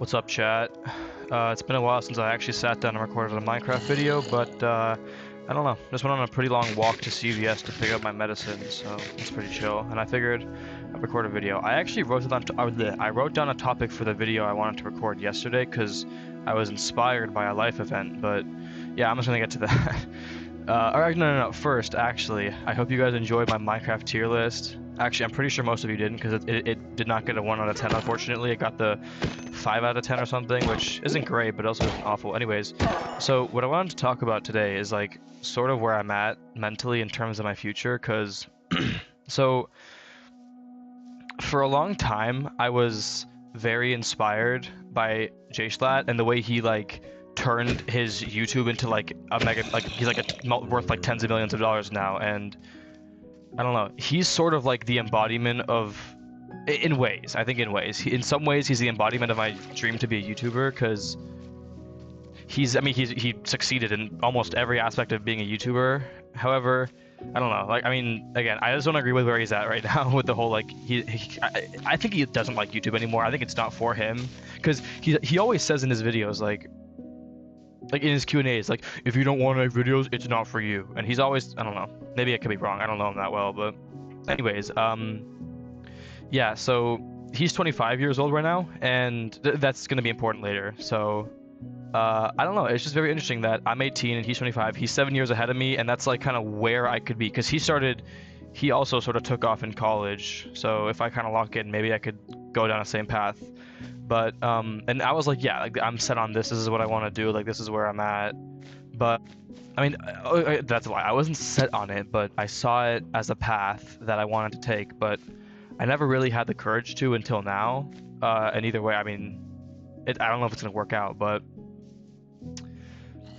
What's up, chat? It's been a while since I actually sat down and recorded a Minecraft video, but I don't know. Just went on a pretty long walk to CVS to pick up my medicine, so it's pretty chill. And I figured I'd record a video. I actually I wrote down a topic for the video I wanted to record yesterday because I was inspired by a life event. But yeah, I'm just gonna get to that. No. First, actually, I hope you guys enjoyed my Minecraft tier list. Actually, I'm pretty sure most of you didn't because it did not get a 1 out of 10, unfortunately. It got the 5 out of 10 or something, which isn't great, but also isn't awful. Anyways, so what I wanted to talk about today is like sort of where I'm at mentally in terms of my future, because so for a long time I was very inspired by JSlat and the way he like turned his YouTube into like a mega, like he's like worth like tens of millions of dollars now, and I don't know, he's sort of like the embodiment of, in ways, I think in ways, in some ways he's the embodiment of my dream to be a YouTuber, because he succeeded in almost every aspect of being a YouTuber. However, I don't know, like, I mean, again, I just don't agree with where he's at right now with the whole, like, I think he doesn't like YouTube anymore. I think it's not for him, because he always says in his videos, like in his Q&As, like, if you don't want to make videos, it's not for you. And he's always, I don't know, maybe I could be wrong, I don't know him that well, but anyways, yeah, so he's 25 years old right now, and that's going to be important later. So I don't know, it's just very interesting that I'm 18 and he's 25. He's 7 years ahead of me, and that's like kind of where I could be, because he also sort of took off in college. So if I kind of lock in, maybe I could go down the same path. But and I was like, yeah, like, I'm set on this. This is what I want to do. Like, this is where I'm at. But I mean, that's a lie. I wasn't set on it, but I saw it as a path that I wanted to take. But I never really had the courage to until now. And either way, I mean, I don't know if it's gonna work out, but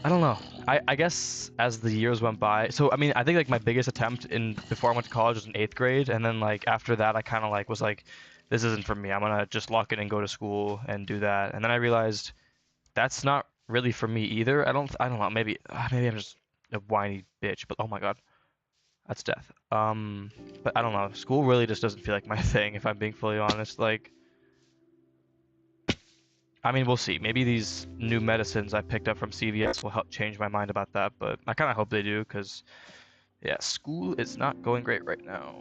I don't know. I guess as the years went by, so I mean, I think like my biggest attempt before I went to college was in 8th grade, and then like after that, I kind of like was like, this isn't for me. I'm gonna just lock in and go to school and do that. And then I realized that's not really for me either. I don't know. Maybe I'm just a whiny bitch. But oh my god, that's death. But I don't know. School really just doesn't feel like my thing, if I'm being fully honest. Like, I mean, we'll see. Maybe these new medicines I picked up from CVS will help change my mind about that. But I kind of hope they do, because yeah, school is not going great right now.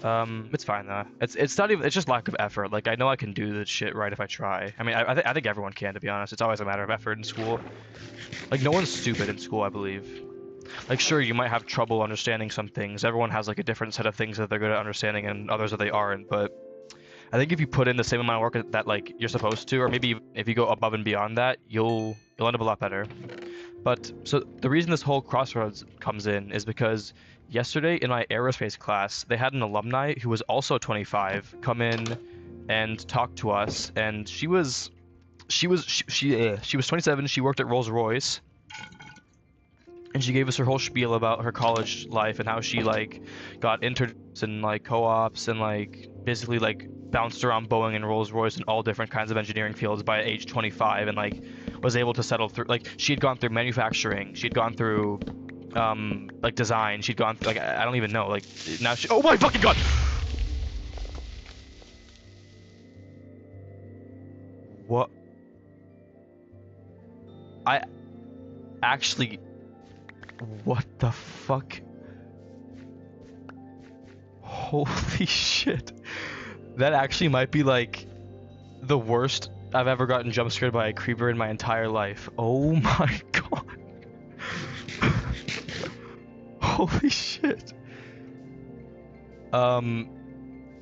It's fine though. It's not even. It's just lack of effort. Like, I know I can do this shit right if I try. I mean, I think everyone can, to be honest. It's always a matter of effort in school. Like, no one's stupid in school, I believe. Like, sure, you might have trouble understanding some things. Everyone has like a different set of things that they're good at understanding, and others that they aren't. But I think if you put in the same amount of work that like you're supposed to, or maybe if you go above and beyond that, you'll end up a lot better. But so the reason this whole crossroads comes in is because yesterday in my aerospace class, they had an alumni who was also 25 come in and talk to us, and she was 27. She worked at Rolls-Royce, and she gave us her whole spiel about her college life and how she like got internships and like co-ops and like basically like bounced around Boeing and Rolls-Royce and all different kinds of engineering fields by age 25, and like was able to settle through, like, she had gone through manufacturing, she'd gone through like design, she'd gone through, like, I don't even know, like, now oh my fucking god, what, I actually, what the fuck, holy shit, that actually might be like the worst I've ever gotten jump scared by a creeper in my entire life. Oh my god. Holy shit.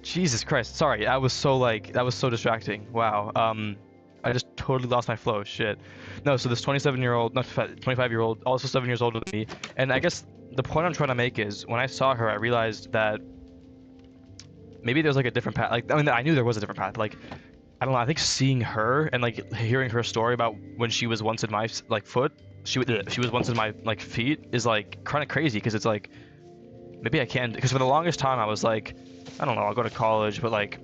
Jesus Christ. Sorry, that was so distracting. Wow. I just totally lost my flow. Shit. No, so this 27-year-old, not 25-year-old, also 7 years older than me. And I guess the point I'm trying to make is, when I saw her, I realized that maybe there's like a different path. Like, I mean, I knew there was a different path. Like, I don't know, I think seeing her and like hearing her story about when she was once in my like foot, she was once in my like feet, is like kind of crazy, because it's like, maybe I can, because for the longest time I was like, I don't know, I'll go to college, but like,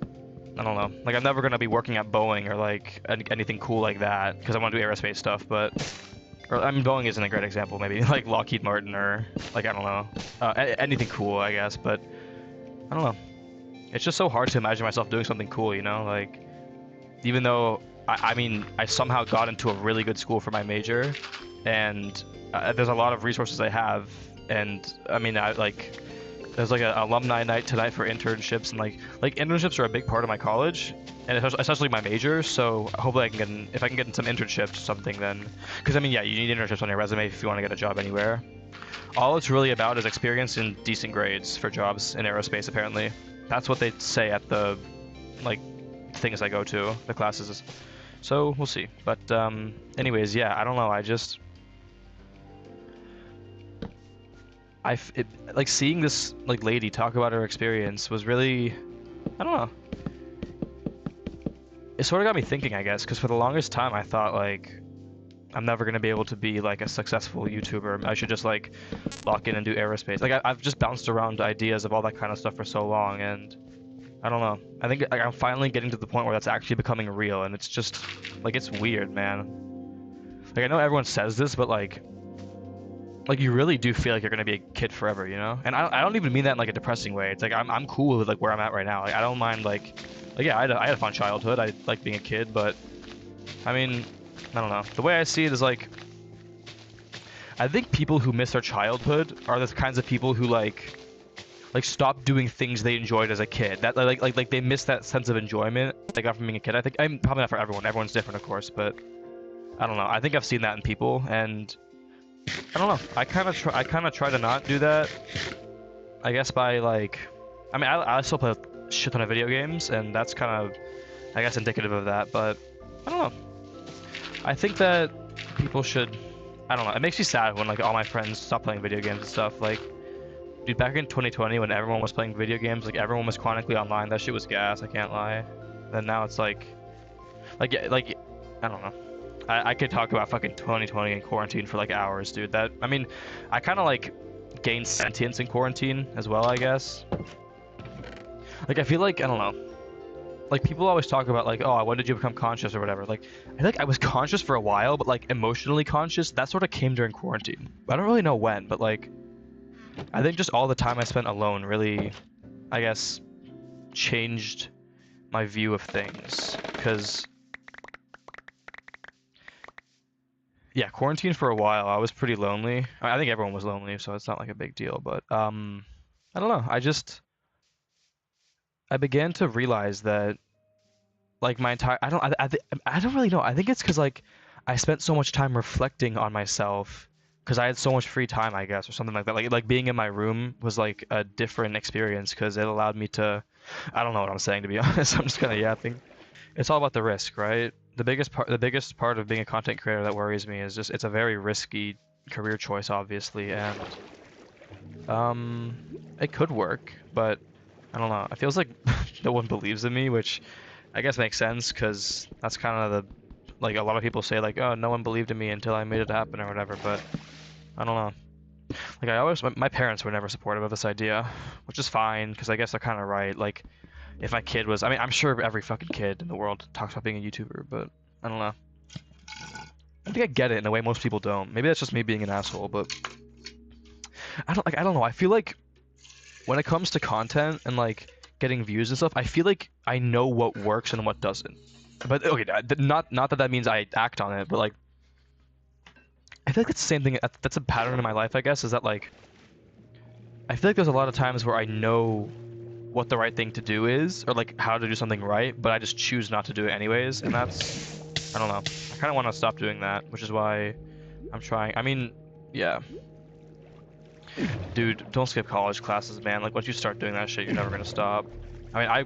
I don't know, like, I'm never gonna be working at Boeing or like anything cool like that, because I want to do aerospace stuff. But or, I mean, Boeing isn't a great example, maybe like Lockheed Martin, or like, I don't know, anything cool, I guess. But I don't know, it's just so hard to imagine myself doing something cool, you know, like, even though I mean, I somehow got into a really good school for my major, and there's a lot of resources I have, and I mean, I like there's like an alumni night tonight for internships, and like internships are a big part of my college, and especially my major. So hopefully I can get if I can get in some internships or something, then because I mean, yeah, you need internships on your resume if you want to get a job anywhere. All it's really about is experience and decent grades for jobs in aerospace. Apparently, that's what they say at the like things I go to, the classes. So we'll see. But anyways, yeah, I don't know. Like seeing this like lady talk about her experience was really, I don't know. It sort of got me thinking, I guess, because for the longest time I thought like I'm never gonna be able to be like a successful YouTuber. I should just like lock in and do aerospace. Like I've just bounced around ideas of all that kind of stuff for so long, and I don't know. I think like, I'm finally getting to the point where that's actually becoming real, and it's just like it's weird, man. Like I know everyone says this, but like you really do feel like you're gonna be a kid forever, you know? And I don't even mean that in like a depressing way. It's like I'm cool with like where I'm at right now. Like I don't mind like yeah, I had a fun childhood. I like being a kid, but I mean, I don't know. The way I see it is like I think people who miss their childhood are the kinds of people who like stop doing things they enjoyed as a kid. That like they miss that sense of enjoyment they got from being a kid. I think I'm probably not for everyone. Everyone's different, of course, but I don't know. I think I've seen that in people, and I don't know. I kind of try to not do that. I guess by like, I mean, I still play a shit ton of video games, and that's kind of, I guess, indicative of that. But I don't know. I think that people should. I don't know. It makes me sad when like all my friends stop playing video games and stuff. Like, dude, back in 2020 when everyone was playing video games, like everyone was chronically online. That shit was gas. I can't lie. Then now it's like I don't know. I could talk about fucking 2020 and quarantine for like hours, dude. That I mean, I kind of like gained sentience in quarantine as well, I guess. Like I feel like I don't know. Like people always talk about like, oh, when did you become conscious or whatever. Like I feel like I was conscious for a while, but like emotionally conscious, that sort of came during quarantine. I don't really know when, but like I think just all the time I spent alone really, I guess, changed my view of things. Because yeah, quarantine for a while, I was pretty lonely. I think everyone was lonely, so it's not like a big deal. But I don't know. I began to realize that like my entire I don't really know. I think it's because like I spent so much time reflecting on myself because I had so much free time, I guess, or something like that. Like being in my room was like a different experience because it allowed me to. I don't know what I'm saying, to be honest. I'm just kind of yapping. It's all about the risk, right? The biggest part of being a content creator that worries me is just it's a very risky career choice, obviously, and it could work, but I don't know. It feels like no one believes in me, which I guess makes sense because that's kind of the like a lot of people say like, oh, no one believed in me until I made it happen or whatever, but I don't know. Like my parents were never supportive of this idea, which is fine because I guess they're kind of right. Like if my kid was, I mean, I'm sure every fucking kid in the world talks about being a YouTuber, but I don't know. I think I get it in a way most people don't. Maybe that's just me being an asshole, but I don't know. I feel like when it comes to content and like getting views and stuff, I feel like I know what works and what doesn't. But okay, not that means I act on it, but like I feel like it's the same thing. That's a pattern in my life, I guess, is that like I feel like there's a lot of times where I know what the right thing to do is, or like how to do something right, but I just choose not to do it anyways, and that's I don't know. I kind of want to stop doing that, which is why I'm trying. I mean, yeah. Dude, don't skip college classes, man. Like once you start doing that shit, you're never gonna stop. I mean, I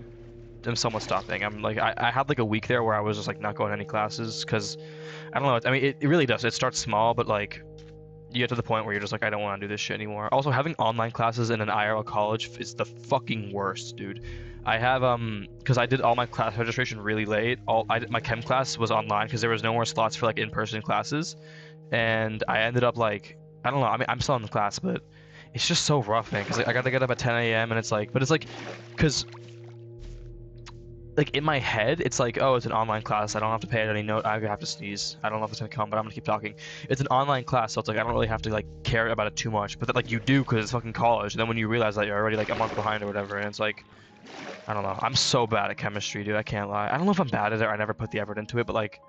am somewhat stopping. I'm like I had like a week there where I was just like not going to any classes because I don't know. I mean, it really does. It starts small, but like you get to the point where you're just like, I don't want to do this shit anymore. Also, having online classes in an IRL college is the fucking worst, dude. I have because I did all my class registration really late. My chem class was online because there was no more slots for like in-person classes, and I ended up like I don't know. I mean, I'm still in the class, but it's just so rough, man. Because like, I got to get up at 10 a.m. and it's like, but it's like, because like in my head, it's like, oh, it's an online class. I don't have to pay any note. I have to sneeze. I don't know if it's gonna come, but I'm gonna keep talking. It's an online class, so it's like I don't really have to like care about it too much. But that, like you do because it's fucking college. And then when you realize that you're already like a month behind or whatever, and it's like, I don't know. I'm so bad at chemistry, dude. I can't lie. I don't know if I'm bad at it or I never put the effort into it, but like,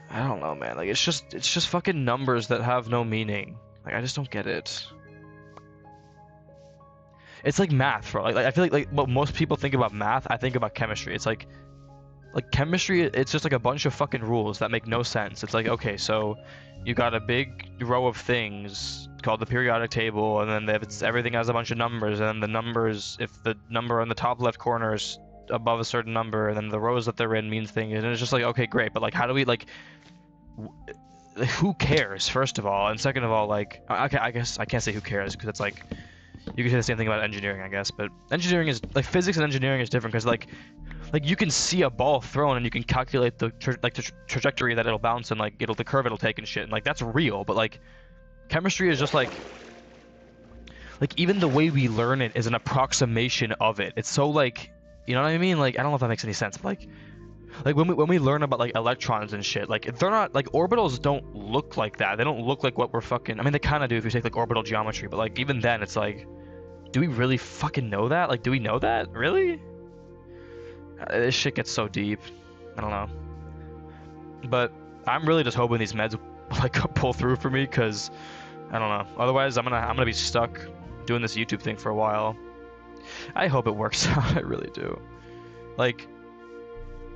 I don't know, man. Like, it's just fucking numbers that have no meaning. Like, I just don't get it. It's like math, bro. Like I feel like what most people think about math, I think about chemistry. It's like chemistry, it's just like a bunch of fucking rules that make no sense. It's like, okay, so you got a big row of things called the periodic table, and then everything has a bunch of numbers, and then the numbers, if the number on the top left corner is above a certain number, and then the rows that they're in means things, and it's just like, okay, great, but like, how do we like, who cares, first of all, and second of all, like, okay, I guess I can't say who cares because it's like, you can say the same thing about engineering, I guess, but engineering is like physics and engineering is different because like you can see a ball thrown and you can calculate the trajectory that it'll bounce and like the curve it'll take and shit, and like that's real. But like chemistry is just like even the way we learn it is an approximation of it. It's so like, you know what I mean? Like I don't know if that makes any sense, but like when we learn about like electrons and shit, like they're not like orbitals don't look like that. They don't look like what we're fucking. I mean, they kind of do if you take like orbital geometry, but like even then, it's like, do we really fucking know that? Like, do we know that? Really? This shit gets so deep. I don't know. But I'm really just hoping these meds like pull through for me, because I don't know. Otherwise, I'm gonna be stuck doing this YouTube thing for a while. I hope it works out. I really do. Like,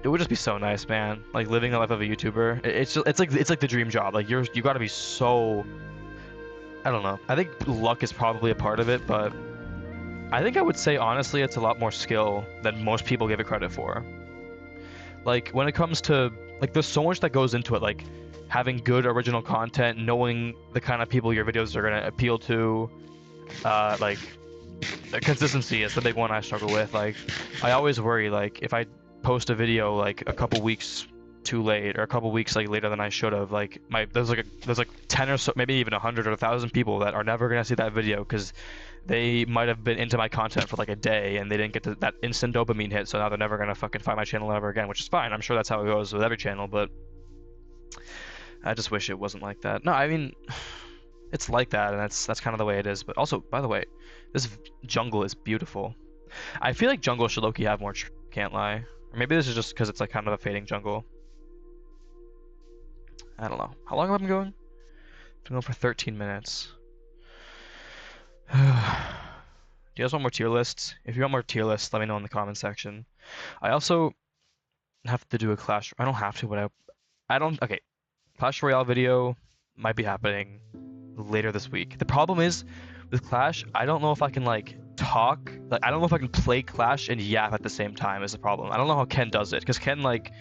it would just be so nice, man. Like living the life of a YouTuber. It's like the dream job. Like you gotta be so. I don't know. I think luck is probably a part of it, but I think I would say honestly it's a lot more skill than most people give it credit for. Like when it comes to like there's so much that goes into it, like having good original content, knowing the kind of people your videos are gonna appeal to, like consistency is the big one I struggle with. Like I always worry like if I post a video like a couple weeks too late or a couple weeks like later than I should have, like there's like 10 or so, maybe even 100 or 1,000 people that are never gonna see that video because they might have been into my content for like a day and they didn't get that instant dopamine hit, so now they're never gonna fucking find my channel ever again, which is fine. I'm sure that's how it goes with every channel, but I just wish it wasn't like that. No, I mean, it's like that, and that's kind of the way it is. But also, by the way, this jungle is beautiful. I feel like jungle should low-key have more can't lie. Or maybe this is just because it's like kind of a fading jungle. I don't know. How long have I been going? I've been going for 13 minutes. Do you guys want more tier lists? If you want more tier lists, let me know in the comment section. I also have to do a Clash. I don't have to, but I don't. Okay, Clash Royale video might be happening later this week. The problem is with Clash, I don't know if I can like talk. Like I don't know if I can play Clash and yap at the same time is the problem. I don't know how Ken does it, because Ken like,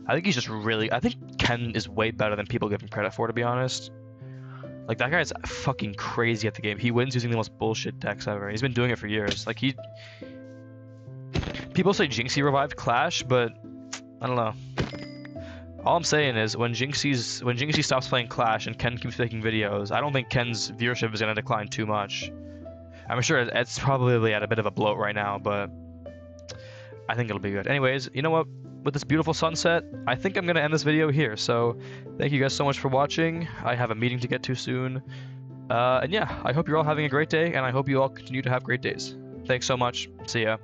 I think he's just really. I think Ken is way better than people give him credit for, to be honest. Like, that guy's fucking crazy at the game. He wins using the most bullshit decks ever. He's been doing it for years. Like, people say Jinxie revived Clash, but I don't know. All I'm saying is, when Jinxie stops playing Clash and Ken keeps making videos, I don't think Ken's viewership is going to decline too much. I'm sure it's probably at a bit of a bloat right now, but I think it'll be good. Anyways, you know what? With this beautiful sunset, I think I'm going to end this video here. So thank you guys so much for watching. I have a meeting to get to soon. And yeah, I hope you're all having a great day, and I hope you all continue to have great days. Thanks so much. See ya.